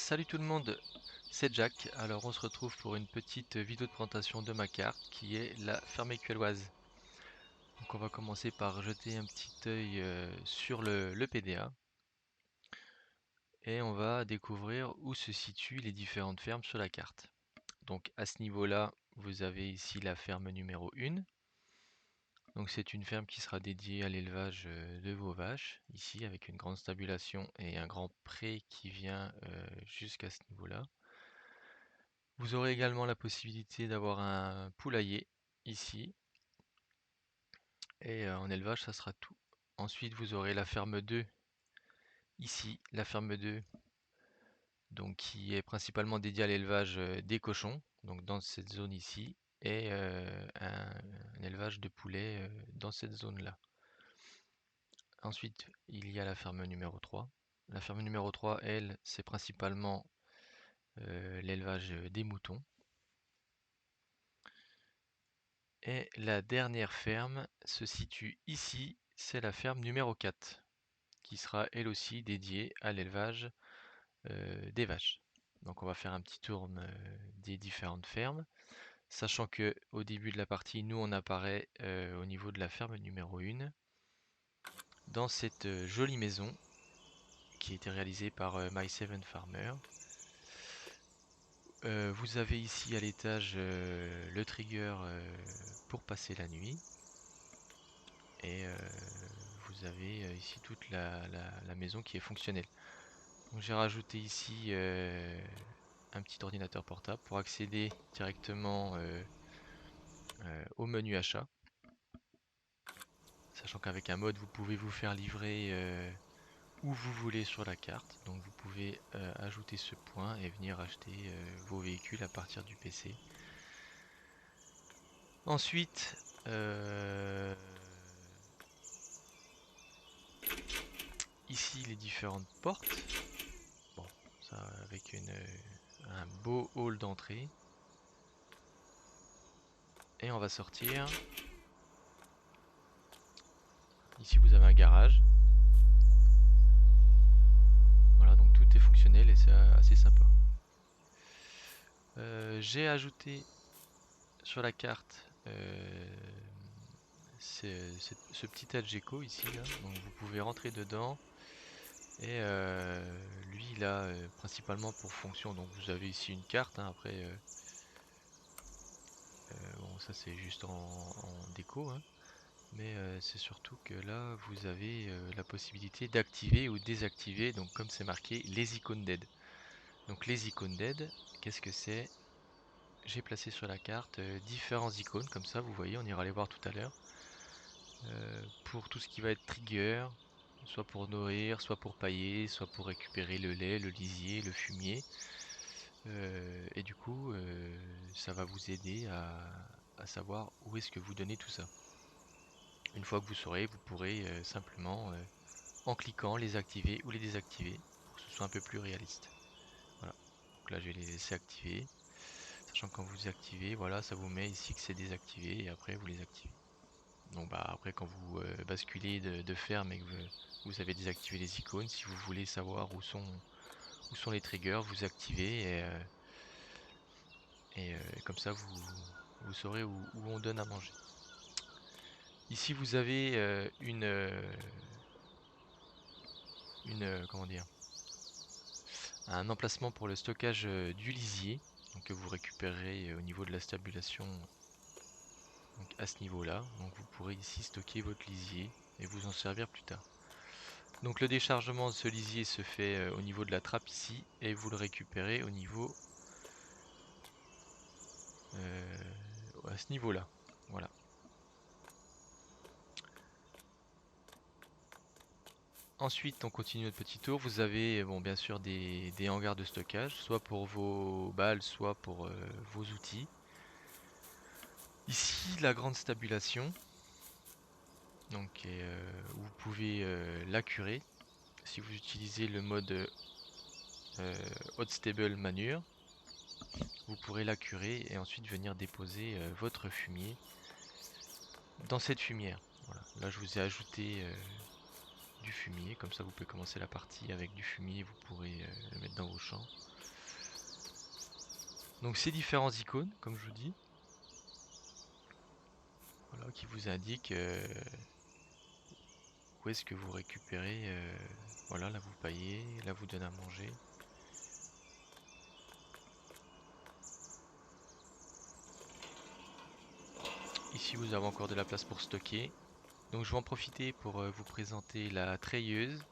Salut tout le monde, c'est Jack. Alors on se retrouve pour une petite vidéo de présentation de ma carte qui est la ferme écuelloise. Donc on va commencer par jeter un petit œil sur le PDA et on va découvrir où se situent les différentes fermes sur la carte. Donc à ce niveau-là, vous avez ici la ferme numéro 1. Donc c'est une ferme qui sera dédiée à l'élevage de vos vaches, ici avec une grande stabulation et un grand pré qui vient jusqu'à ce niveau-là. Vous aurez également la possibilité d'avoir un poulailler ici. Et en élevage, ça sera tout. Ensuite, vous aurez la ferme 2 ici. La ferme 2, donc, qui est principalement dédiée à l'élevage des cochons, donc dans cette zone ici. Et un élevage de poulets dans cette zone-là. Ensuite, il y a la ferme numéro 3. La ferme numéro 3, elle, c'est principalement l'élevage des moutons. Et la dernière ferme se situe ici, c'est la ferme numéro 4, qui sera elle aussi dédiée à l'élevage des vaches. Donc on va faire un petit tour des différentes fermes, sachant que au début de la partie, nous on apparaît au niveau de la ferme numéro 1, dans cette jolie maison qui a été réalisée par My Seven Farmer. Vous avez ici à l'étage le trigger pour passer la nuit. Et vous avez ici toute la maison qui est fonctionnelle. Donc j'ai rajouté ici un petit ordinateur portable pour accéder directement au menu achat. Sachant qu'avec un mode, vous pouvez vous faire livrer où vous voulez sur la carte. Donc vous pouvez ajouter ce point et venir acheter vos véhicules à partir du PC. Ensuite, ici les différentes portes. Bon, ça avec un beau hall d'entrée. Et on va sortir. Ici vous avez un garage. Voilà, donc tout est fonctionnel et c'est assez sympa. J'ai ajouté sur la carte ce petit Adgeco ici là. Donc vous pouvez rentrer dedans. Et lui il a principalement pour fonction, donc vous avez ici une carte, hein, après bon ça c'est juste en déco, hein. Mais c'est surtout que là vous avez la possibilité d'activer ou désactiver, donc comme c'est marqué, les icônes d'aide. Donc les icônes d'aide, qu'est-ce que c'est? J'ai placé sur la carte différents icônes, comme ça vous voyez, on ira les voir tout à l'heure. Pour tout ce qui va être trigger, soit pour nourrir, soit pour pailler, soit pour récupérer le lait, le lisier, le fumier. Et du coup, ça va vous aider à savoir où est-ce que vous donnez tout ça. Une fois que vous saurez, vous pourrez simplement, en cliquant, les activer ou les désactiver pour que ce soit un peu plus réaliste. Voilà. Donc là, je vais les laisser activer. Sachant que quand vous activez, voilà, ça vous met ici que c'est désactivé et après vous les activez. Donc bah après quand vous basculez de ferme et que vous avez désactivé les icônes, si vous voulez savoir où sont les triggers, vous activez et comme ça vous saurez où on donne à manger. Ici vous avez comment dire, un emplacement pour le stockage du lisier, donc que vous récupérez au niveau de la stabulation, donc à ce niveau-là. Donc vous pourrez ici stocker votre lisier et vous en servir plus tard. Donc le déchargement de ce lisier se fait au niveau de la trappe ici et vous le récupérez au niveau à ce niveau-là. Voilà. Ensuite, on continue notre petit tour. Vous avez bon, bien sûr des hangars de stockage, soit pour vos balles, soit pour vos outils. Ici, la grande stabulation, donc où vous pouvez la curer si vous utilisez le mode Hot Stable Manure. Vous pourrez la curer et ensuite venir déposer votre fumier dans cette fumière. Voilà. Là je vous ai ajouté du fumier. Comme ça vous pouvez commencer la partie avec du fumier, vous pourrez le mettre dans vos champs. Donc ces différents icônes, comme je vous dis, voilà, qui vous indiquent où est-ce que vous récupérez. Voilà, là vous paillez, là vous donnez à manger. Ici vous avez encore de la place pour stocker. Donc je vais en profiter pour vous présenter la treilleuse.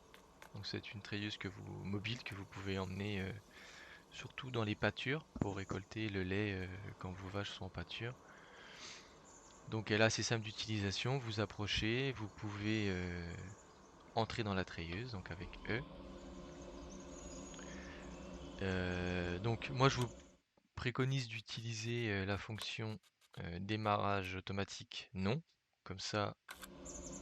Donc c'est une treilleuse mobile que vous pouvez emmener surtout dans les pâtures pour récolter le lait quand vos vaches sont en pâture. Donc elle est assez simple d'utilisation, vous approchez, vous pouvez entrer dans la treilleuse, donc avec E. Donc moi je vous préconise d'utiliser la fonction démarrage automatique non. Comme ça,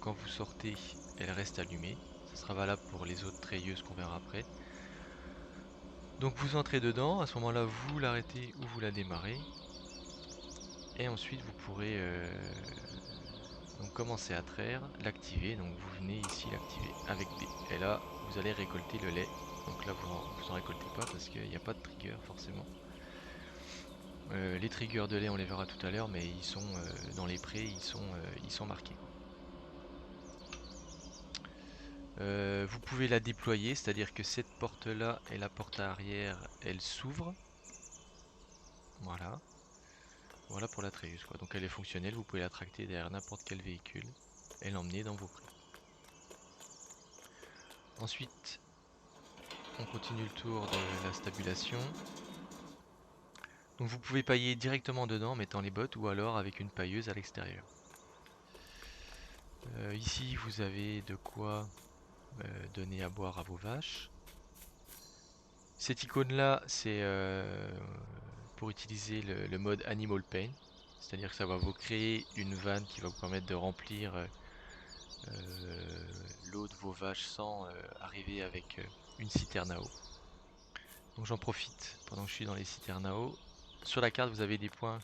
quand vous sortez, elle reste allumée. Ce sera valable pour les autres treilleuses qu'on verra après. Donc vous entrez dedans, à ce moment-là vous l'arrêtez ou vous la démarrez. Et ensuite vous pourrez donc commencer à traire, l'activer. Donc vous venez ici l'activer avec B. Et là vous allez récolter le lait. Donc là vous en récoltez pas parce qu'il n'y a pas de trigger forcément. Les triggers de lait on les verra tout à l'heure, mais ils sont dans les prés, ils sont marqués. Vous pouvez la déployer, c'est-à-dire que cette porte là et la porte arrière, elle s'ouvre. Voilà. Voilà pour la treilleuse quoi. Donc elle est fonctionnelle, vous pouvez la tracter derrière n'importe quel véhicule et l'emmener dans vos prés. Ensuite, on continue le tour de la stabulation. Donc vous pouvez pailler directement dedans en mettant les bottes ou alors avec une pailleuse à l'extérieur. Ici vous avez de quoi donner à boire à vos vaches. Cette icône là c'est pour utiliser le mode Animal Pen. C'est-à-dire que ça va vous créer une vanne qui va vous permettre de remplir l'eau de vos vaches sans arriver avec une citerne à eau. Donc j'en profite pendant que je suis dans les citernes à eau. Sur la carte vous avez des points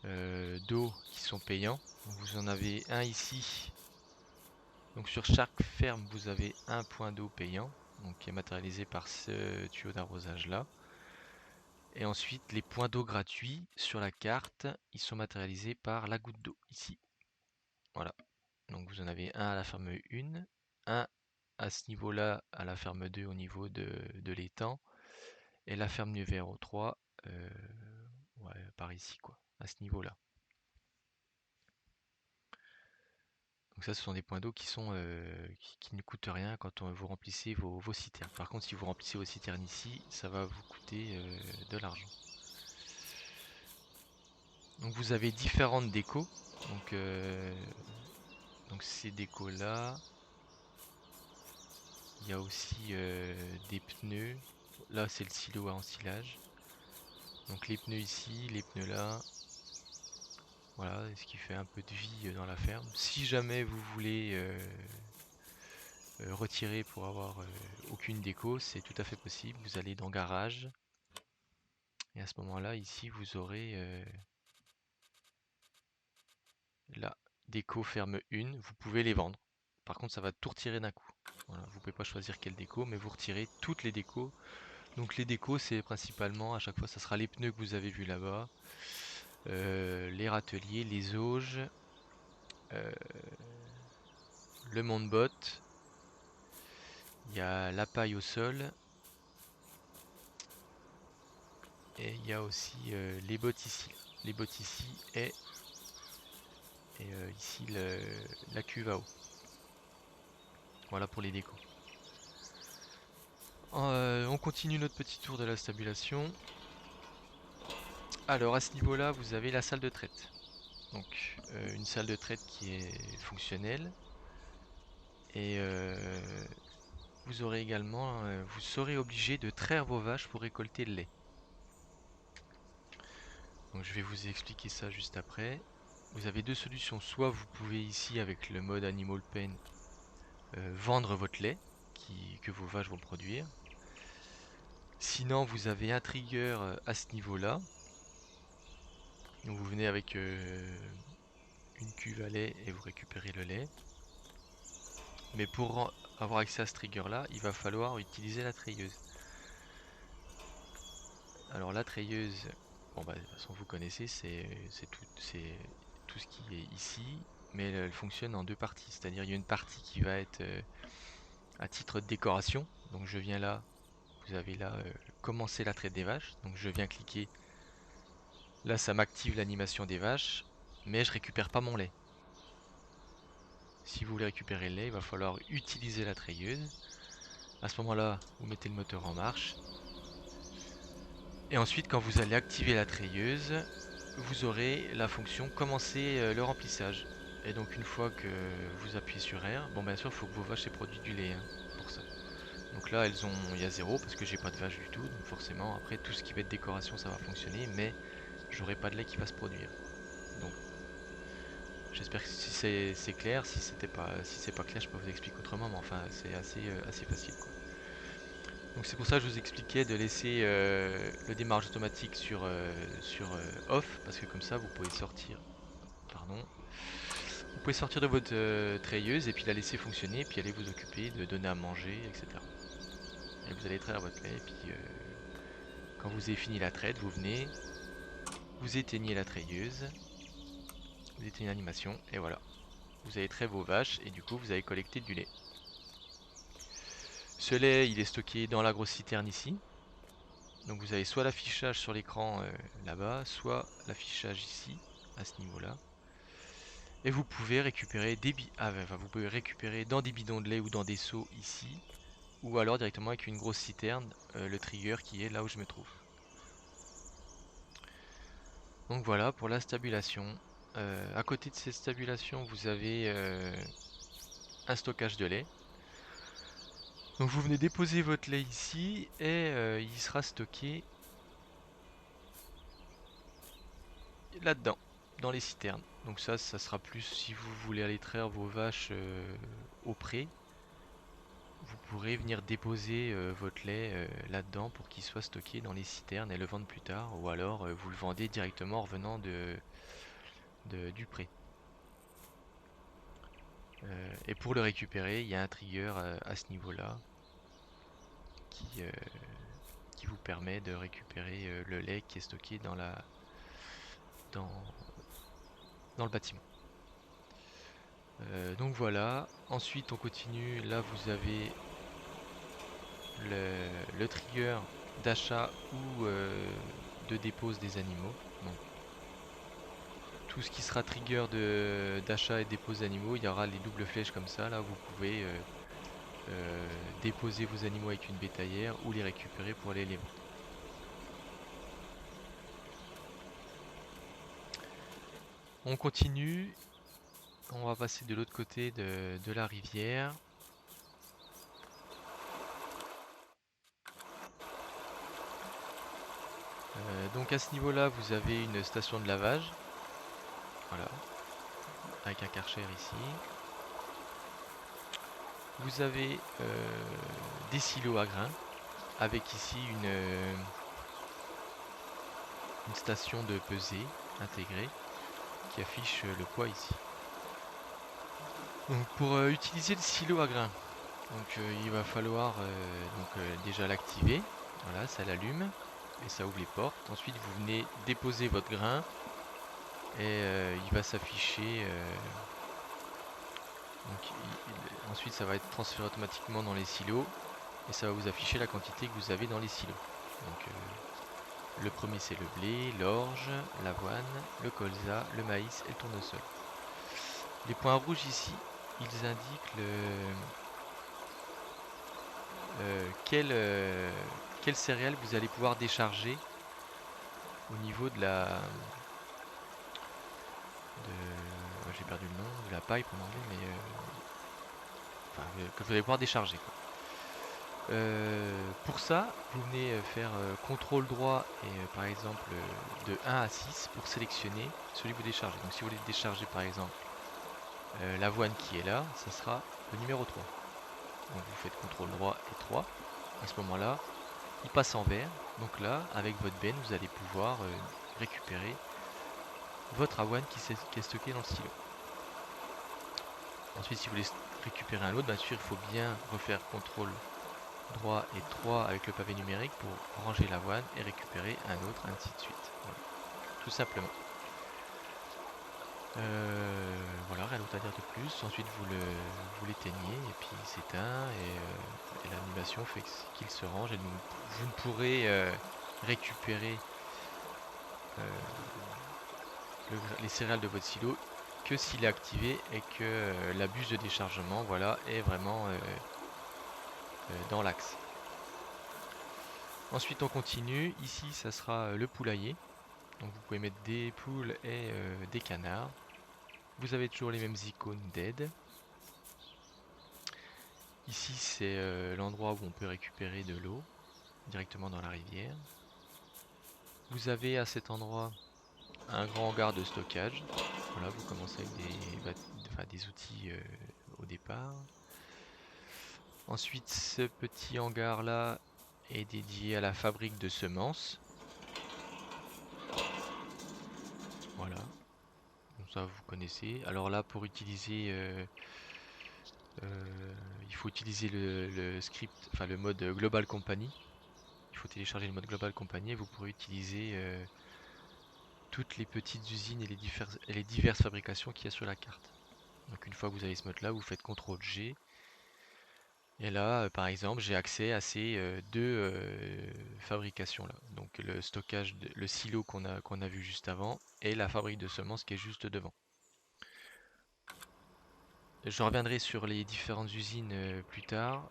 d'eau qui sont payants. Donc vous en avez un ici. Donc sur chaque ferme vous avez un point d'eau payant, donc qui est matérialisé par ce tuyau d'arrosage là. Et ensuite les points d'eau gratuits sur la carte, ils sont matérialisés par la goutte d'eau ici. Voilà. Donc vous en avez un à la ferme 1, un à ce niveau-là à la ferme 2 au niveau de l'étang, et la ferme numéro 3 ouais, par ici quoi, à ce niveau-là. Donc ça ce sont des points d'eau qui sont qui ne coûtent rien quand vous remplissez vos citernes. Par contre si vous remplissez vos citernes ici, ça va vous coûter de l'argent. Donc vous avez différentes décos. Donc ces décos là, il y a aussi des pneus. Là c'est le silo à ensilage. Donc les pneus ici, les pneus là. Voilà, ce qui fait un peu de vie dans la ferme. Si jamais vous voulez retirer pour avoir aucune déco, c'est tout à fait possible. Vous allez dans garage. Et à ce moment-là, ici, vous aurez la déco ferme 1. Vous pouvez les vendre. Par contre, ça va tout retirer d'un coup. Voilà, vous pouvez pas choisir quelle déco, mais vous retirez toutes les décos. Donc les décos, c'est principalement, à chaque fois, ça sera les pneus que vous avez vus là-bas, les râteliers, les auges, euh, le monte-botte, il y a la paille au sol, et il y a aussi les bottes ici. Les bottes ici et ici la cuve à eau. Voilà pour les décos. On continue notre petit tour de la stabulation. Alors à ce niveau-là, vous avez la salle de traite. Donc une salle de traite qui est fonctionnelle. Et vous aurez également, vous serez obligé de traire vos vaches pour récolter le lait. Donc je vais vous expliquer ça juste après. Vous avez deux solutions. Soit vous pouvez ici avec le mode Animal Pen vendre votre lait que vos vaches vont produire. Sinon vous avez un trigger à ce niveau-là. Donc vous venez avec une cuve à lait et vous récupérez le lait. Mais pour avoir accès à ce trigger là, il va falloir utiliser la treilleuse. Alors la treilleuse, bon bah de toute façon vous connaissez, c'est tout ce qui est ici, mais elle fonctionne en deux parties. C'est-à-dire il y a une partie qui va être à titre de décoration. Donc je viens là, vous avez là commencer la traite des vaches. Donc je viens cliquer. Là ça m'active l'animation des vaches, mais je récupère pas mon lait. Si vous voulez récupérer le lait, il va falloir utiliser la treilleuse. À ce moment-là, vous mettez le moteur en marche. Et ensuite, quand vous allez activer la treilleuse, vous aurez la fonction commencer le remplissage. Et donc une fois que vous appuyez sur R, bon bien sûr il faut que vos vaches aient produit du lait hein, pour ça. Donc là il y a 0 parce que j'ai pas de vache du tout, donc forcément après tout ce qui va être décoration ça va fonctionner, mais j'aurai pas de lait qui va se produire. Donc j'espère que si c'est clair, si c'est pas clair je peux vous expliquer autrement, mais enfin c'est assez facile quoi. Donc c'est pour ça que je vous expliquais de laisser le démarrage automatique sur off, parce que comme ça vous pouvez sortir, pardon, vous pouvez sortir de votre treilleuse et puis la laisser fonctionner, puis aller vous occuper de donner à manger, etc. Et vous allez traire votre lait, et puis quand vous avez fini la traite, vous venez, vous éteignez la treilleuse, vous éteignez l'animation, et voilà. Vous allez traire vos vaches, et du coup vous allez collecter du lait. Ce lait, il est stocké dans la grosse citerne ici. Donc vous avez soit l'affichage sur l'écran là-bas, soit l'affichage ici, à ce niveau-là. Et vous pouvez récupérer vous pouvez récupérer dans des bidons de lait ou dans des seaux ici, ou alors directement avec une grosse citerne, le trigger qui est là où je me trouve. Donc voilà pour la stabulation. À côté de cette stabulation, vous avez un stockage de lait. Donc vous venez déposer votre lait ici et il sera stocké là-dedans, dans les citernes. Donc ça sera plus si vous voulez aller traire vos vaches au pré. Vous pourrez venir déposer votre lait là-dedans pour qu'il soit stocké dans les citernes et le vendre plus tard. Ou alors vous le vendez directement en revenant du pré. Et pour le récupérer, il y a un trigger à ce niveau-là qui, euh, qui vous permet de récupérer le lait qui est stocké dans, dans le bâtiment. Donc voilà, ensuite on continue, là vous avez le trigger d'achat ou de dépose des animaux. Donc, tout ce qui sera trigger d'achat et dépose d'animaux, il y aura les doubles flèches comme ça, là vous pouvez déposer vos animaux avec une bétaillère ou les récupérer pour aller les vendre. On continue, on va passer de l'autre côté de la rivière. Donc à ce niveau-là, vous avez une station de lavage. Voilà, avec un Karcher ici. Vous avez des silos à grains, avec ici une station de pesée intégrée qui affiche le poids ici. Donc pour utiliser le silo à grains, donc, il va falloir déjà l'activer. Voilà, ça l'allume et ça ouvre les portes. Ensuite vous venez déposer votre grain et il va s'afficher. Ensuite ça va être transféré automatiquement dans les silos et ça va vous afficher la quantité que vous avez dans les silos. Donc le premier c'est le blé, l'orge, l'avoine, le colza, le maïs et le tournesol. Les points rouges ici, ils indiquent quelle céréale vous allez pouvoir décharger au niveau de j'ai perdu le nom, de la pipe en anglais, mais que vous allez pouvoir décharger quoi. Pour ça, vous venez faire CTRL droit et par exemple de 1 à 6 pour sélectionner celui que vous déchargez. Donc si vous voulez décharger par exemple l'avoine qui est là, ça sera le numéro 3. Donc vous faites CTRL droit et 3. À ce moment-là, il passe en vert. Donc là, avec votre benne, vous allez pouvoir récupérer votre avoine qui est stockée dans le silo. Ensuite, si vous voulez récupérer un autre, bien sûr, il faut bien refaire CTRL droit et 3 avec le pavé numérique pour ranger l'avoine et récupérer un autre, ainsi de suite. Voilà. Tout simplement. Voilà, rien d'autre à dire de plus. Ensuite, vous l'éteignez et puis il s'éteint et l'animation fait qu'il se range et vous ne pourrez récupérer les céréales de votre silo que s'il est activé et que la buse de déchargement, voilà, est vraiment dans l'axe. Ensuite, on continue. Ici, ça sera le poulailler. Donc, vous pouvez mettre des poules et des canards. Vous avez toujours les mêmes icônes d'aide. Ici, c'est l'endroit où on peut récupérer de l'eau directement dans la rivière. Vous avez à cet endroit un grand hangar de stockage. Voilà, vous commencez avec des outils au départ. Ensuite, ce petit hangar là est dédié à la fabrique de semences. Voilà, donc ça vous connaissez. Alors là, pour utiliser, il faut utiliser le script, enfin le mode Global Company. Il faut télécharger le mode Global Company et vous pourrez utiliser toutes les petites usines et les diverses fabrications qu'il y a sur la carte. Donc une fois que vous avez ce mode là, vous faites CTRL G. Et là, par exemple, j'ai accès à ces deux fabrications là. Donc le stockage, le silo qu'on a vu juste avant et la fabrique de semences qui est juste devant. Je reviendrai sur les différentes usines plus tard.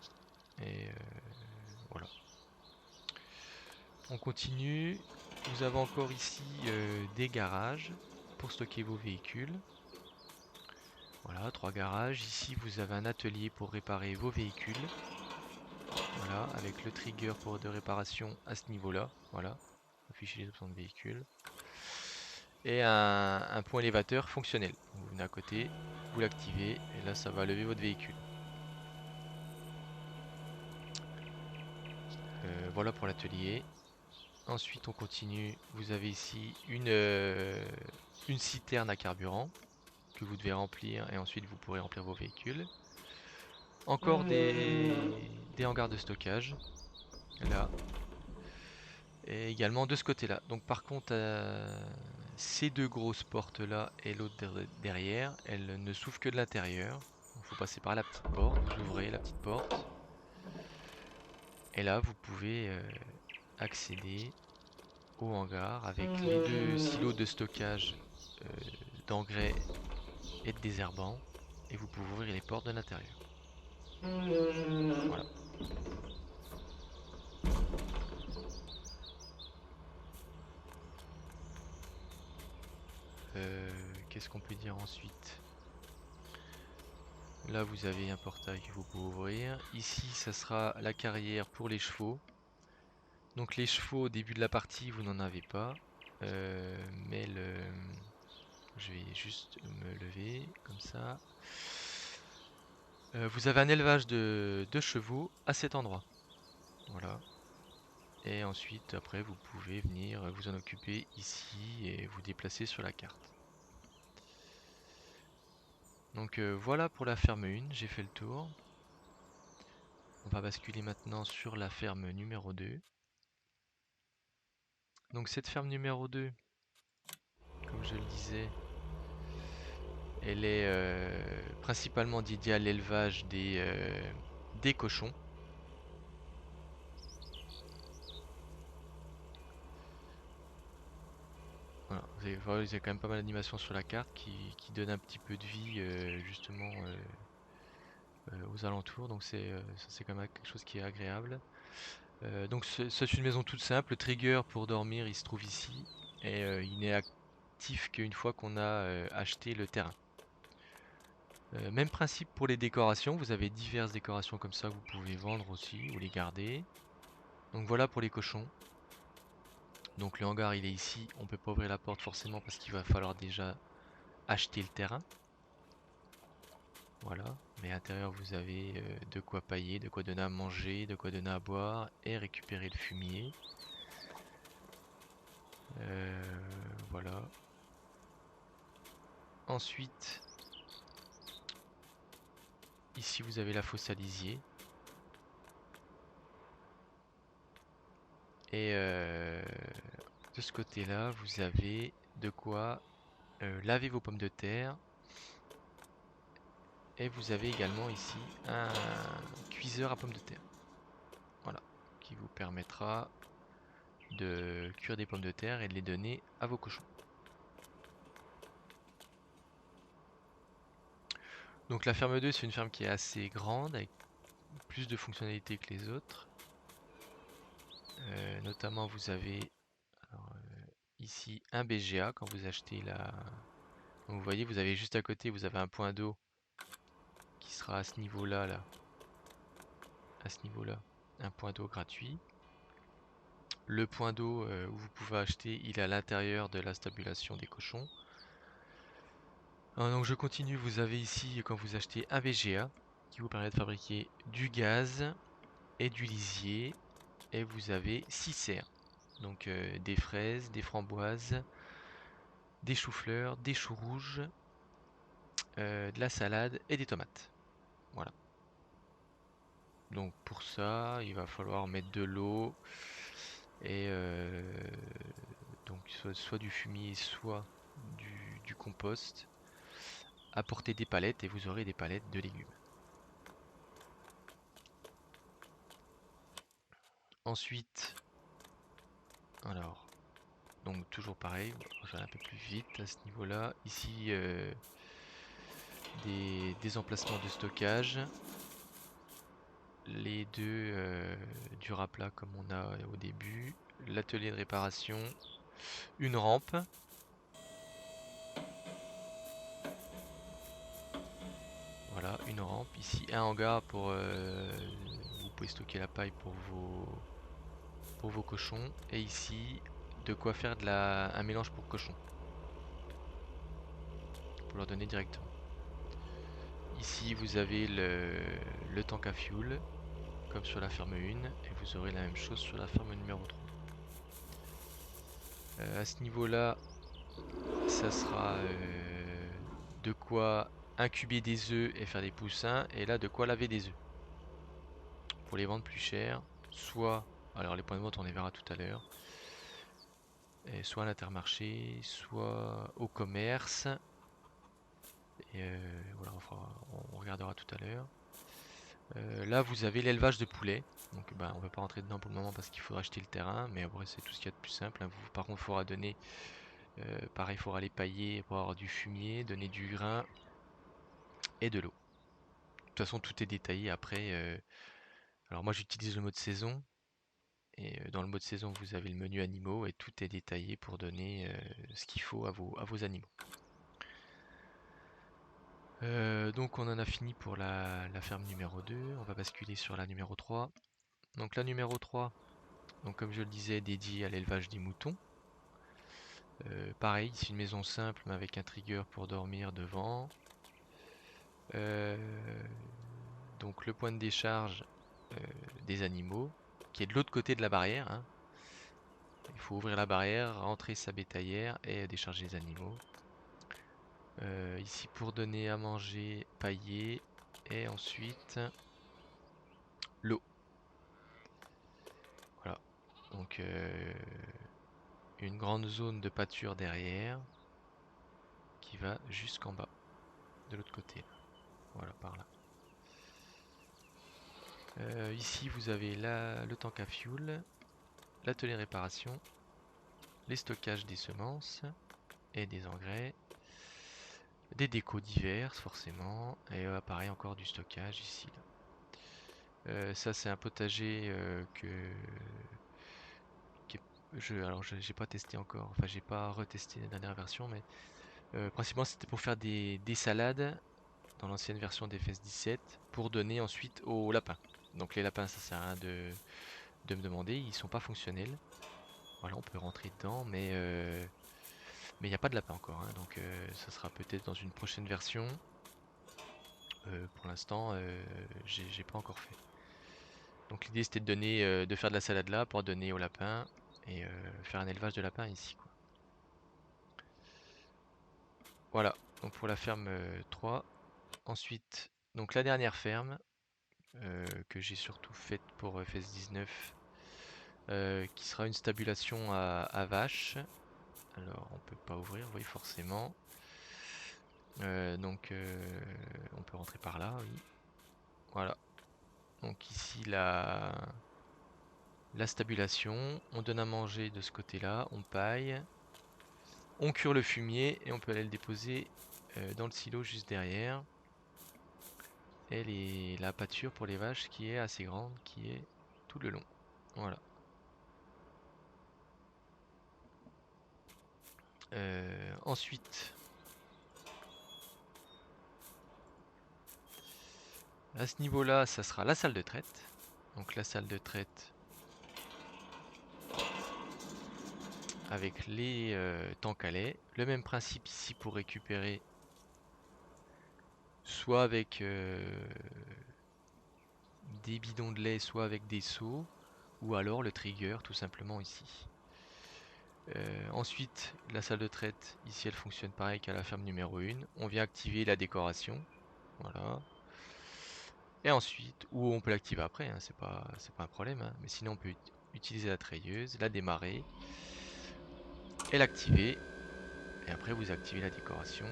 Et voilà. On continue. Vous avez encore ici des garages pour stocker vos véhicules. Voilà, 3 garages. Ici, vous avez un atelier pour réparer vos véhicules. Voilà, avec le trigger de réparation à ce niveau-là. Voilà, afficher les options de véhicule. Et un point élévateur fonctionnel. Vous venez à côté, vous l'activez, et là, ça va lever votre véhicule. Voilà pour l'atelier. Ensuite, on continue. Vous avez ici une citerne à carburant que vous devez remplir, et ensuite, vous pourrez remplir vos véhicules. Encore des hangars de stockage. Là, et également de ce côté-là. Donc par contre, ces deux grosses portes-là et l'autre derrière, elles ne s'ouvrent que de l'intérieur. Il faut passer par la petite porte, vous ouvrez la petite porte. Et là, vous pouvez accéder au hangar avec les deux silos de stockage euh, d'engrais et de désherbants. Et vous pouvez ouvrir les portes de l'intérieur. Voilà. Qu'est-ce qu'on peut dire ensuite? Là, vous avez un portail que vous pouvez ouvrir. Ici, ça sera la carrière pour les chevaux. Donc les chevaux, au début de la partie, vous n'en avez pas. Mais je vais juste me lever comme ça. Vous avez un élevage de chevaux à cet endroit. Voilà. Et ensuite, après, vous pouvez venir vous en occuper ici et vous déplacer sur la carte. Donc voilà pour la ferme 1, j'ai fait le tour. On va basculer maintenant sur la ferme numéro 2. Donc cette ferme numéro 2, comme je le disais, elle est principalement dédiée à l'élevage des cochons. Voilà, vous avez quand même pas mal d'animations sur la carte qui donnent un petit peu de vie justement aux alentours. Donc ça c'est quand même quelque chose qui est agréable. Donc c'est une maison toute simple. Le trigger pour dormir il se trouve ici. Et il n'est actif qu'une fois qu'on a acheté le terrain. Même principe pour les décorations, vous avez diverses décorations comme ça que vous pouvez vendre aussi ou les garder. Donc voilà pour les cochons. Donc le hangar il est ici, on peut pas ouvrir la porte forcément parce qu'il va falloir déjà acheter le terrain. Voilà, mais à l'intérieur vous avez de quoi pailler, de quoi donner à manger, de quoi donner à boire et récupérer le fumier. Euh, voilà. Ensuite, Ici vous avez la fosse à lisier. Et de ce côté-là, vous avez de quoi laver vos pommes de terre. Et vous avez également ici un cuiseur à pommes de terre. Voilà, qui vous permettra de cuire des pommes de terre et de les donner à vos cochons. Donc la ferme 2, c'est une ferme qui est assez grande, avec plus de fonctionnalités que les autres. Notamment vous avez alors, ici un BGA quand vous achetez la... Donc, vous voyez, vous avez juste à côté, vous avez un point d'eau qui sera à ce niveau-là, là. À ce niveau-là, un point d'eau gratuit. Le point d'eau où vous pouvez acheter, il est à l'intérieur de la stabulation des cochons. Alors, donc je continue, vous avez ici, quand vous achetez un BGA, qui vous permet de fabriquer du gaz et du lisier. Et vous avez 6 serres. Donc des fraises, des framboises, des choux-fleurs, des choux rouges, de la salade et des tomates. Voilà. Donc pour ça, il va falloir mettre de l'eau et donc soit du fumier, soit du compost. Apporter des palettes et vous aurez des palettes de légumes. Ensuite, alors, donc toujours pareil, je vais aller un peu plus vite à ce niveau-là. Ici, des emplacements de stockage. Les deux durs à plat comme on a au début. L'atelier de réparation. Une rampe. Voilà, une rampe. Ici, un hangar pour... vous pouvez stocker la paille pour vos cochons. Et ici, de quoi faire un mélange pour cochons. Pour leur donner directement. Ici, vous avez le tank à fuel, comme sur la ferme 1. Et vous aurez la même chose sur la ferme numéro 3. À ce niveau-là, ça sera de quoi incuber des œufs et faire des poussins. Et là, de quoi laver des œufs. Pour les vendre plus cher. Soit, alors les points de vente, on les verra tout à l'heure. Soit à l'intermarché, soit au commerce. Et voilà, enfin, on regardera tout à l'heure. Là, vous avez l'élevage de poulets. Donc, on ne va pas rentrer dedans pour le moment parce qu'il faudra acheter le terrain. Mais après, c'est tout ce qu'il y a de plus simple, hein. Par contre, il faudra donner, pareil, il faudra les pailler pour avoir du fumier, donner du grain et de l'eau. De toute façon, tout est détaillé après. Alors, moi, j'utilise le mode saison. Et dans le mode saison, vous avez le menu animaux et tout est détaillé pour donner ce qu'il faut à vos animaux. Donc on en a fini pour la ferme numéro 2, on va basculer sur la numéro 3. Donc la numéro 3, donc comme je le disais, dédiée à l'élevage des moutons. Pareil, c'est une maison simple mais avec un trigger pour dormir devant. Euh, donc le point de décharge des animaux, qui est de l'autre côté de la barrière, hein. Il faut ouvrir la barrière, rentrer sa bétaillère et décharger les animaux. Ici pour donner à manger, pailler et ensuite l'eau. Voilà. Donc une grande zone de pâture derrière qui va jusqu'en bas de l'autre côté. Voilà, par là. Ici vous avez le tank à fuel, l'atelier réparation, les stockages des semences et des engrais, des décos diverses forcément, et pareil encore du stockage ici. Là. Ça c'est un potager alors j'ai pas testé encore, enfin j'ai pas retesté la dernière version, mais principalement c'était pour faire des salades dans l'ancienne version des FS17 pour donner ensuite aux lapins. Donc les lapins, ça sert à rien de me demander, ils sont pas fonctionnels. Voilà, on peut rentrer dedans, mais il n'y a pas de lapin encore, hein, donc ça sera peut-être dans une prochaine version. Pour l'instant, j'ai pas encore fait. Donc l'idée c'était de donner, de faire de la salade là pour donner aux lapins et faire un élevage de lapins ici, quoi. Voilà, donc pour la ferme 3. Ensuite, Donc la dernière ferme, que j'ai surtout faite pour FS19, qui sera une stabulation à vaches. Alors on peut pas ouvrir, oui forcément. Donc on peut rentrer par là, oui. Voilà. Donc ici la stabulation, on donne à manger de ce côté-là, on paille, on cure le fumier et on peut aller le déposer dans le silo juste derrière. Et la pâture pour les vaches qui est assez grande, qui est tout le long. Voilà. Ensuite, à ce niveau-là, ça sera la salle de traite. Donc la salle de traite avec les tanks à lait. Le même principe ici pour récupérer, soit avec des bidons de lait, soit avec des seaux, ou alors le trigger tout simplement ici. Ensuite, la salle de traite, ici elle fonctionne pareil qu'à la ferme numéro 1. On vient activer la décoration. Voilà. Et ensuite, ou on peut l'activer après, hein, c'est pas un problème, hein, mais sinon on peut utiliser la treilleuse, la démarrer et l'activer. Et après vous activez la décoration.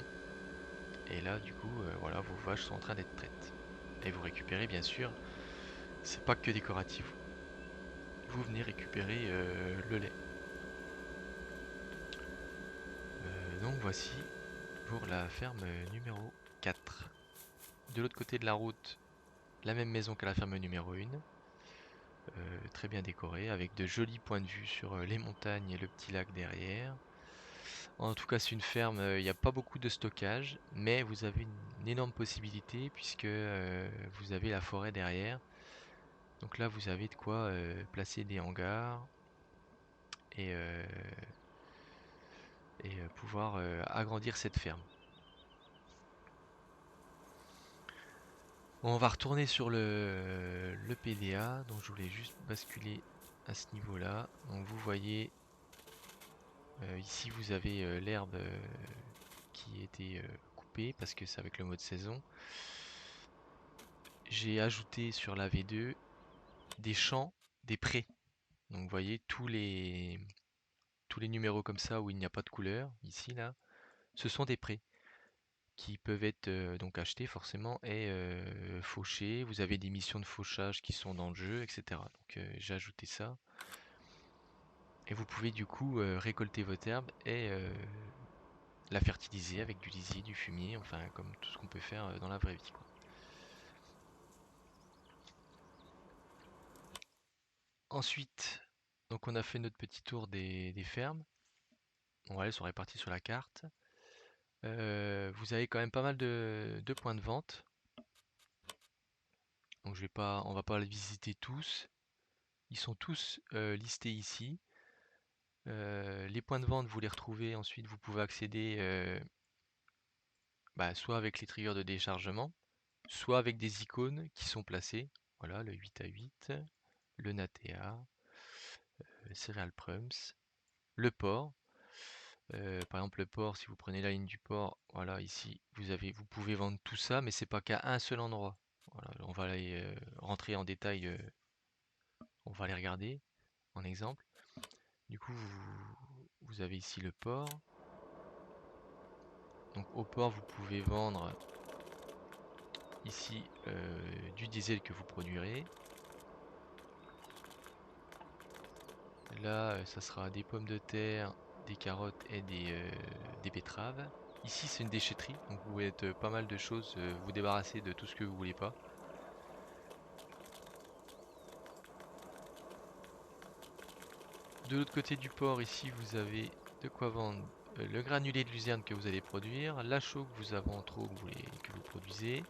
Et là du coup, voilà, vos vaches sont en train d'être prêtes. Et vous récupérez bien sûr, c'est pas que décoratif. Vous venez récupérer le lait. Donc voici pour la ferme numéro 4. De l'autre côté de la route, la même maison qu'à la ferme numéro 1. Très bien décorée, avec de jolis points de vue sur les montagnes et le petit lac derrière. En tout cas, c'est une ferme, il n'y a pas beaucoup de stockage, mais vous avez une énorme possibilité puisque vous avez la forêt derrière. Donc là, vous avez de quoi placer des hangars et, pouvoir agrandir cette ferme. Bon, on va retourner sur le PDA, donc je voulais juste basculer à ce niveau-là. Donc vous voyez, ici vous avez l'herbe qui a été coupée parce que c'est avec le mode saison. J'ai ajouté sur la V2 des champs, des prés. Donc vous voyez tous les numéros comme ça où il n'y a pas de couleur, ici là, ce sont des prés qui peuvent être donc achetés forcément et fauchés. Vous avez des missions de fauchage qui sont dans le jeu, etc. Donc j'ai ajouté ça. Et vous pouvez du coup récolter votre herbe et la fertiliser avec du lisier, du fumier, enfin comme tout ce qu'on peut faire dans la vraie vie, quoi. Ensuite, donc on a fait notre petit tour des fermes. Bon, elles sont réparties sur la carte. Vous avez quand même pas mal de points de vente. Donc on va pas les visiter tous. Ils sont tous listés ici. Les points de vente, vous les retrouvez. Ensuite, vous pouvez accéder soit avec les triggers de déchargement, soit avec des icônes qui sont placées. Voilà, le 8 à 8, le Natea, Cereal Prums, le port. Par exemple, le port, si vous prenez la ligne du port, voilà, ici, vous pouvez vendre tout ça, mais c'est pas qu'à un seul endroit. Voilà, on va aller rentrer en détail, on va les regarder en exemple. Du coup, vous avez ici le port. Donc au port, vous pouvez vendre ici du diesel que vous produirez. Là, ça sera des pommes de terre, des carottes et des betteraves. Ici, c'est une déchetterie, donc vous pouvez être pas mal de choses, vous débarrasser de tout ce que vous voulez pas. De l'autre côté du port, ici, vous avez de quoi vendre le granulé de luzerne que vous allez produire, la chaux que vous avez en trop que vous produisez.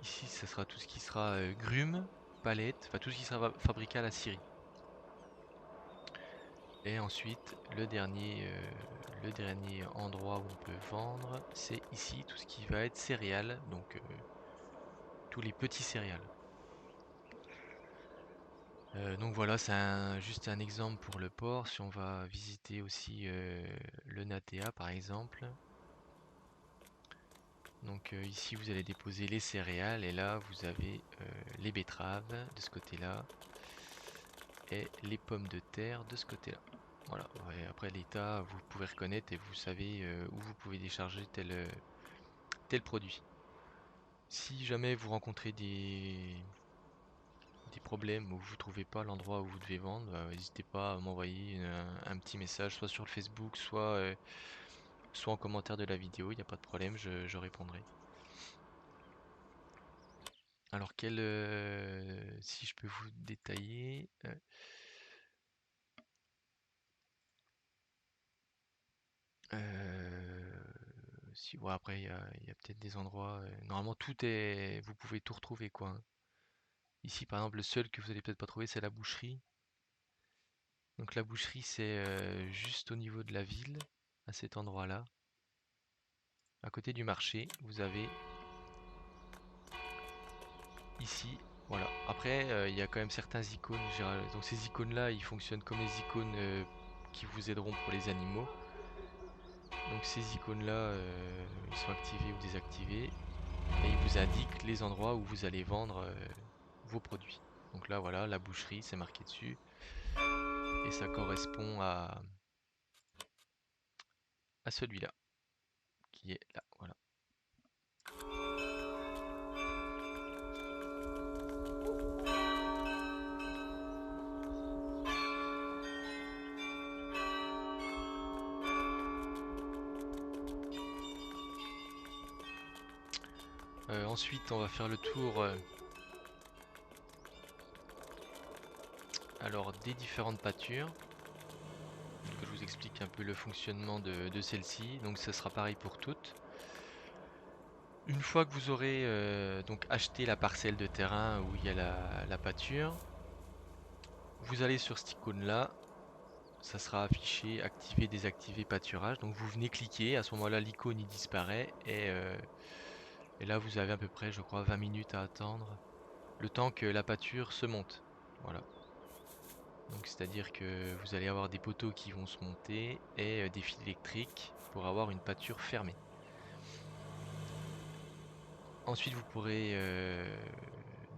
Ici, ça sera tout ce qui sera grumes, palettes, enfin tout ce qui sera fabriqué à la scierie. Et ensuite, le dernier endroit où on peut vendre, c'est ici tout ce qui va être céréales, donc tous les petits céréales. Donc voilà, c'est juste un exemple pour le port. Si on va visiter aussi le Natea par exemple, Donc ici vous allez déposer les céréales et là vous avez les betteraves de ce côté-là et les pommes de terre de ce côté-là. Voilà, ouais, après l'état vous pouvez reconnaître et vous savez où vous pouvez décharger tel produit. Si jamais vous rencontrez des problèmes où vous ne trouvez pas l'endroit où vous devez vendre, n'hésitez pas à m'envoyer un petit message soit sur le Facebook, soit en commentaire de la vidéo, il n'y a pas de problème, je répondrai. Alors si je peux vous détailler, si ouais, après il y a peut-être des endroits, normalement vous pouvez tout retrouver quoi, hein. Ici par exemple le seul que vous allez peut-être pas trouver c'est la boucherie. Donc la boucherie c'est juste au niveau de la ville, à cet endroit-là. À côté du marché, vous avez ici, voilà. Après, il y a quand même certains icônes. Donc ces icônes-là, ils fonctionnent comme les icônes qui vous aideront pour les animaux. Donc ces icônes-là, ils sont activés ou désactivés. Et ils vous indiquent les endroits où vous allez vendre vos produits. Donc là, voilà, la boucherie, c'est marqué dessus. Et ça correspond à celui-là, qui est là, voilà. Ensuite, on va faire le tour alors des différentes pâtures. Donc, je vous explique un peu le fonctionnement de celle-ci. Donc ça sera pareil pour toutes. Une fois que vous aurez donc acheté la parcelle de terrain où il y a la pâture, vous allez sur cette icône là, ça sera affiché activer, désactiver pâturage. Donc vous venez cliquer, à ce moment-là l'icône il disparaît et là vous avez à peu près je crois 20 minutes à attendre le temps que la pâture se monte. Voilà. Donc c'est-à-dire que vous allez avoir des poteaux qui vont se monter et des fils électriques pour avoir une pâture fermée. Ensuite vous pourrez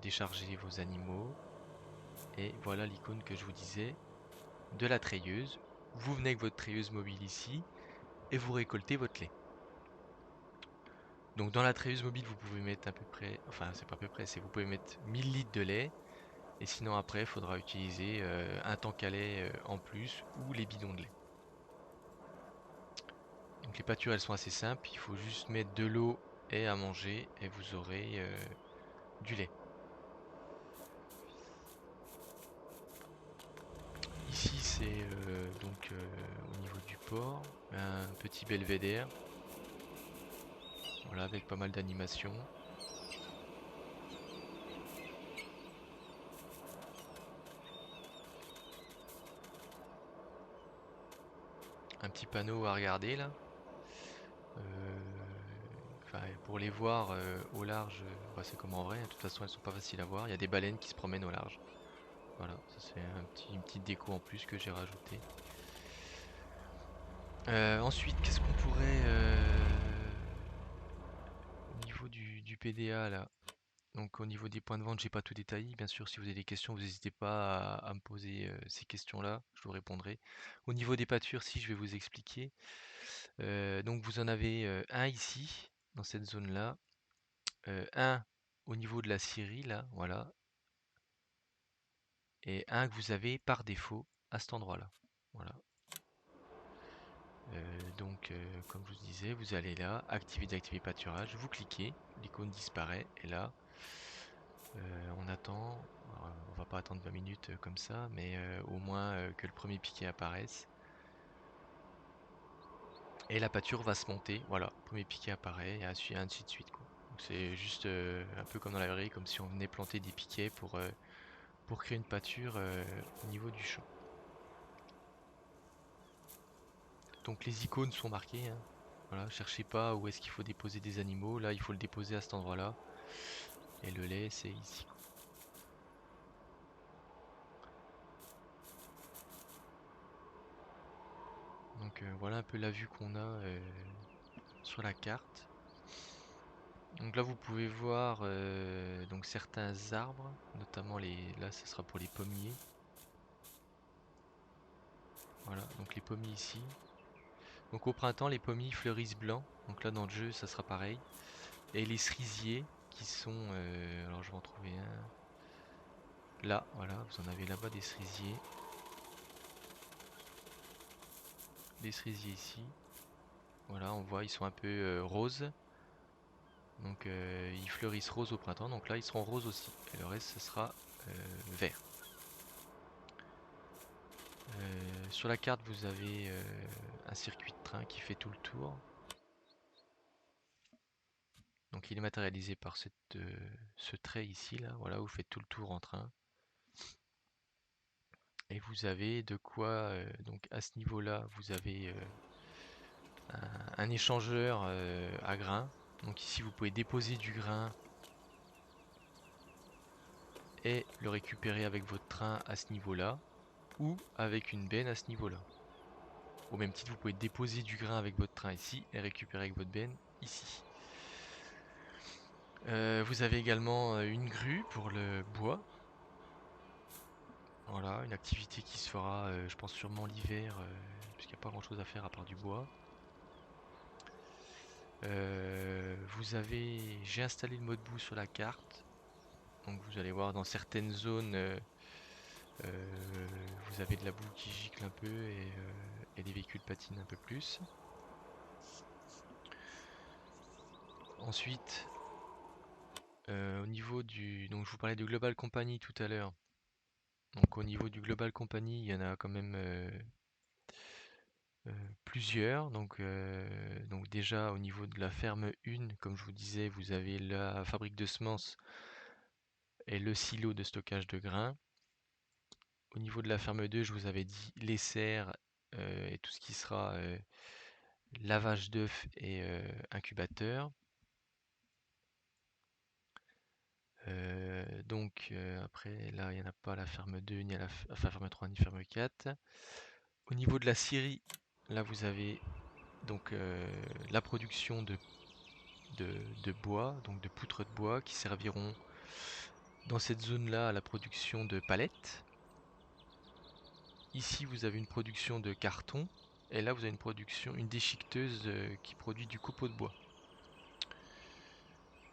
décharger vos animaux et voilà l'icône que je vous disais de la treilleuse. Vous venez avec votre treilleuse mobile ici et vous récoltez votre lait. Donc dans la treilleuse mobile vous pouvez mettre à peu près, enfin c'est pas à peu près, c'est vous pouvez mettre 1000 litres de lait et sinon après il faudra utiliser un tank à lait en plus ou les bidons de lait. Donc les pâtures elles sont assez simples, il faut juste mettre de l'eau et à manger et vous aurez du lait. Ici c'est donc au niveau du port, un petit belvédère, voilà avec pas mal d'animations. Un petit panneau à regarder là. Enfin, pour les voir au large, bah, c'est comme en vrai, hein. De toute façon elles sont pas faciles à voir. Il y a des baleines qui se promènent au large. Voilà, ça c'est une petite déco en plus que j'ai rajouté. Ensuite, qu'est-ce qu'on pourrait au niveau du PDA là? Donc au niveau des points de vente, j'ai pas tout détaillé. Bien sûr, si vous avez des questions, vous n'hésitez pas à me poser ces questions-là, je vous répondrai. Au niveau des pâtures, si je vais vous expliquer. Donc vous en avez un ici, dans cette zone-là, un au niveau de la scierie, là, voilà, et un que vous avez par défaut à cet endroit-là. Voilà. Donc, comme je vous disais, vous allez là, activer, désactiver pâturage, vous cliquez, l'icône disparaît, et là, on attend, alors, on va pas attendre 20 minutes comme ça, mais au moins que le premier piquet apparaisse. Et la pâture va se monter, voilà, le premier piquet apparaît, et ainsi de suite, quoi. Donc c'est juste un peu comme dans la vraie vie, comme si on venait planter des piquets pour créer une pâture au niveau du champ. Donc les icônes sont marquées, hein. Voilà, cherchez pas où est-ce qu'il faut déposer des animaux, là il faut le déposer à cet endroit-là. Et le lait c'est ici, quoi. Donc voilà un peu la vue qu'on a sur la carte. Donc là vous pouvez voir donc certains arbres, notamment là ce sera pour les pommiers. Voilà, donc les pommiers ici. Donc au printemps les pommiers fleurissent blancs, donc là dans le jeu ça sera pareil. Et les cerisiers qui sont, alors je vais en trouver un. Là, voilà, vous en avez là-bas des cerisiers. Des cerisiers ici. Voilà, on voit ils sont un peu roses. Donc ils fleurissent rose au printemps, donc là ils seront roses aussi. Et le reste ce sera vert. Sur la carte vous avez un circuit de train qui fait tout le tour. Donc il est matérialisé par ce trait ici, là, voilà, vous faites tout le tour en train. Et vous avez de quoi, donc à ce niveau-là, vous avez un échangeur à grains. Donc ici vous pouvez déposer du grain et le récupérer avec votre train à ce niveau-là, ou avec une benne à ce niveau-là. Au même titre, vous pouvez déposer du grain avec votre train ici et récupérer avec votre benne ici. Vous avez également une grue pour le bois. Voilà, une activité qui se fera, je pense sûrement l'hiver, puisqu'il n'y a pas grand chose à faire à part du bois. J'ai installé le mode boue sur la carte. Donc vous allez voir dans certaines zones, vous avez de la boue qui gicle un peu et les véhicules patinent un peu plus. Ensuite, au niveau donc je vous parlais de Global Company tout à l'heure. Donc au niveau du Global Company, il y en a quand même plusieurs. Donc déjà au niveau de la ferme 1, comme je vous disais, vous avez la fabrique de semences et le silo de stockage de grains. Au niveau de la ferme 2, je vous avais dit les serres et tout ce qui sera lavage d'œufs et incubateur. Après là il n'y en a pas à la ferme 2, ni à la ferme 3, ni ferme 4. Au niveau de la scierie, là vous avez donc la production de bois, donc de poutres de bois qui serviront dans cette zone-là à la production de palettes. Ici vous avez une production de carton et là vous avez une déchiqueteuse qui produit du copeau de bois.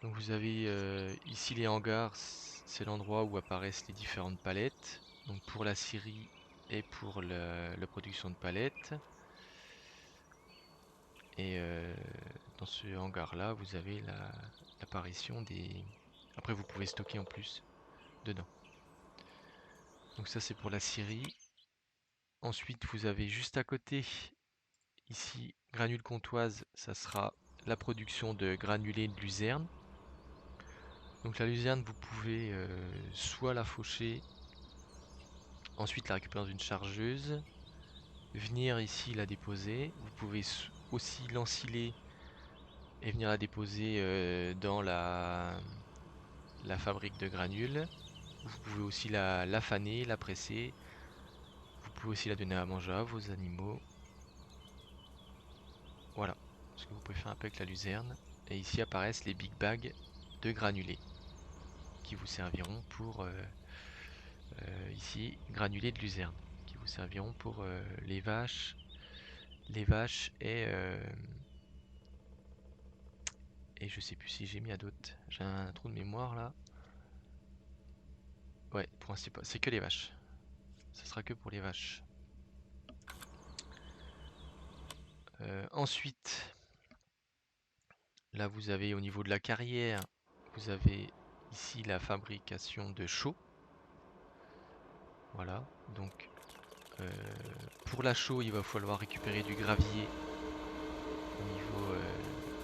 Donc vous avez ici les hangars, c'est l'endroit où apparaissent les différentes palettes. Donc pour la scierie et pour la production de palettes. Et dans ce hangar-là, vous avez l'apparition des. Après, vous pouvez stocker en plus dedans. Donc ça, c'est pour la scierie. Ensuite, vous avez juste à côté, ici, granule comtoise, ça sera la production de granulés de luzerne. Donc la luzerne, vous pouvez soit la faucher, ensuite la récupérer dans une chargeuse, venir ici la déposer. Vous pouvez aussi l'ensiler et venir la déposer dans la fabrique de granules. Vous pouvez aussi la faner, la presser. Vous pouvez aussi la donner à manger à vos animaux. Voilà ce que vous pouvez faire un peu avec la luzerne. Et ici apparaissent les big bags de granulés qui vous serviront pour ici granulés de luzerne qui vous serviront pour les vaches et je sais plus si j'ai mis à d'autres. J'ai un trou de mémoire là. Ouais, pour l'instant c'est que les vaches. Ce sera que pour les vaches. Ensuite, là vous avez au niveau de la carrière, vous avez ici la fabrication de chaux. Voilà, donc pour la chaux, il va falloir récupérer du gravier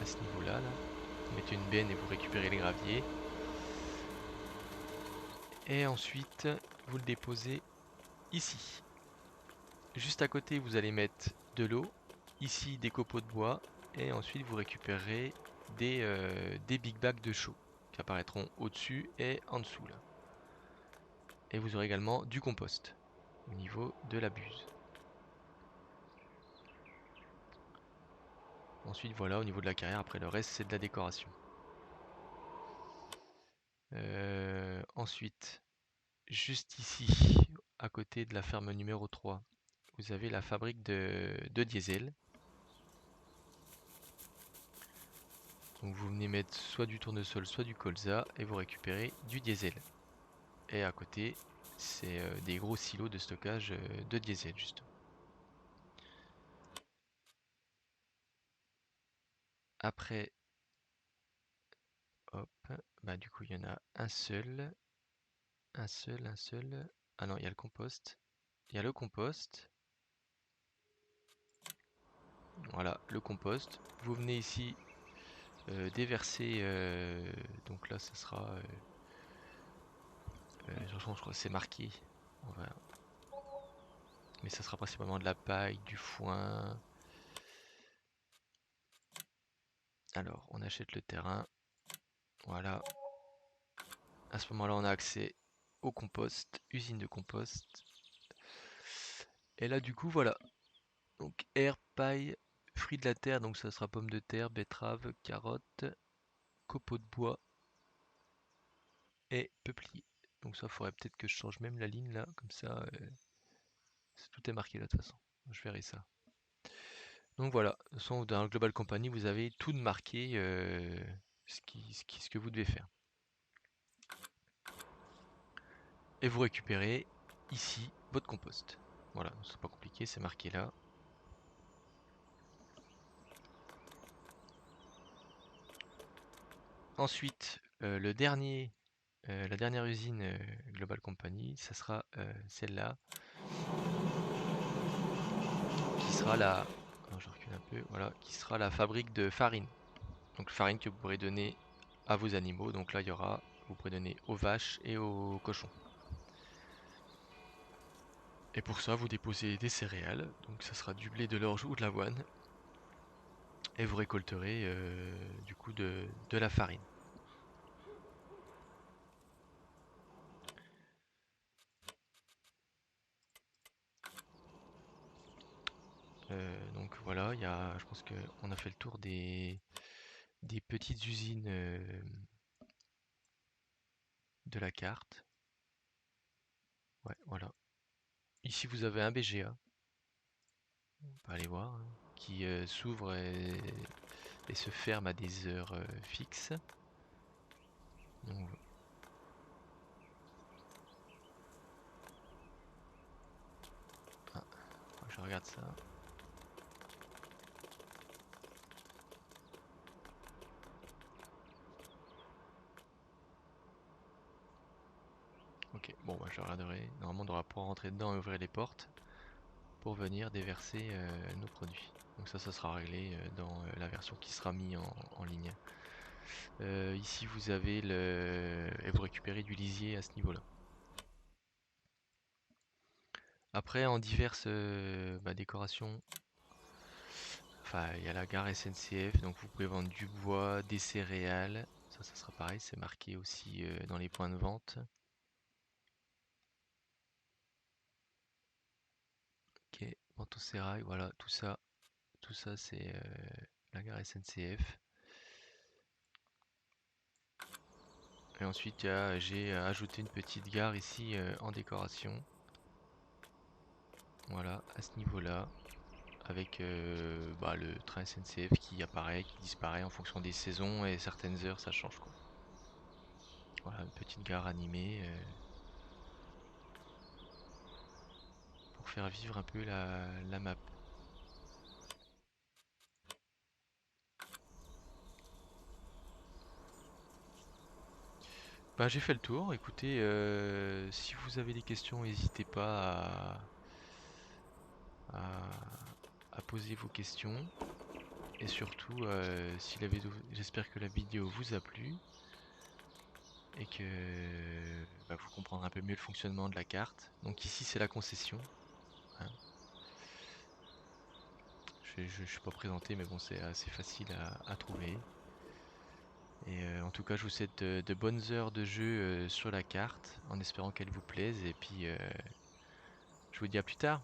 à ce niveau-là. Là. Vous mettez une benne et vous récupérez le gravier. Et ensuite, vous le déposez ici. Juste à côté, vous allez mettre de l'eau. Ici, des copeaux de bois. Et ensuite, vous récupérerez des big bags de chaux qui apparaîtront au-dessus et en dessous. Là. Et vous aurez également du compost au niveau de la buse. Ensuite, voilà, au niveau de la carrière, après le reste, c'est de la décoration. Ensuite, juste ici, à côté de la ferme numéro 3, vous avez la fabrique de diesel. Donc vous venez mettre soit du tournesol, soit du colza, et vous récupérez du diesel. Et à côté, c'est des gros silos de stockage de diesel, justement. Après, hop, bah du coup il y en a un seul. Un seul. Ah non, il y a le compost. Il y a le compost. Voilà, le compost. Vous venez ici déverser. Donc là, ça sera. Je crois que c'est marqué. Mais ça sera principalement de la paille, du foin. Alors, on achète le terrain. Voilà. À ce moment-là, on a accès au compost, usine de compost. Et là, du coup, voilà. Donc, herbe, paille, fruits de la terre. Donc, ça sera pommes de terre, betteraves, carottes, copeaux de bois et peuplier. Donc, ça, faudrait peut-être que je change même la ligne là. Comme ça, tout est marqué là de toute façon. Je verrai ça. Donc, voilà. De toute façon, dans le Global Company, vous avez tout de marqué ce que vous devez faire. Et vous récupérez ici votre compost. Voilà, c'est pas compliqué, c'est marqué là. Ensuite, la dernière usine Global Company, ça sera celle-là, qui sera la, alors je recule un peu, voilà, qui sera la fabrique de farine. Donc farine que vous pourrez donner à vos animaux. Donc là, il y aura, vous pourrez donner aux vaches et aux cochons. Et pour ça, vous déposez des céréales. Donc ça sera du blé, de l'orge ou de l'avoine. Et vous récolterez du coup de la farine. Donc voilà, je pense qu'on a fait le tour des petites usines de la carte. Ouais, voilà. Ici, vous avez un BGA, on peut aller voir, hein, qui s'ouvre et se ferme à des heures fixes. Donc, ah, je regarde ça. Ok, bon, bah, je regarderai. Normalement, on devra pouvoir rentrer dedans et ouvrir les portes pour venir déverser nos produits. Donc ça sera réglé dans la version qui sera mise en ligne. Ici, vous avez et vous récupérez du lisier à ce niveau-là. Après, en diverses décorations, enfin, il y a la gare SNCF, donc vous pouvez vendre du bois, des céréales. Ça sera pareil, c'est marqué aussi dans les points de vente. Ok, vente au sérail, voilà, tout ça c'est la gare SNCF. Et ensuite, j'ai ajouté une petite gare ici en décoration. Voilà, à ce niveau-là, avec le train SNCF qui apparaît, qui disparaît en fonction des saisons et certaines heures, ça change quoi. Voilà, une petite gare animée pour faire vivre un peu la map. Ben, j'ai fait le tour. Écoutez, si vous avez des questions, n'hésitez pas à poser vos questions. Et surtout, j'espère que la vidéo vous a plu et que vous comprendrez un peu mieux le fonctionnement de la carte. Donc ici, c'est la concession, hein. Je ne suis pas présenté, mais bon, c'est assez facile à trouver. Et en tout cas, je vous souhaite de bonnes heures de jeu sur la carte, en espérant qu'elle vous plaise. Et puis, je vous dis à plus tard.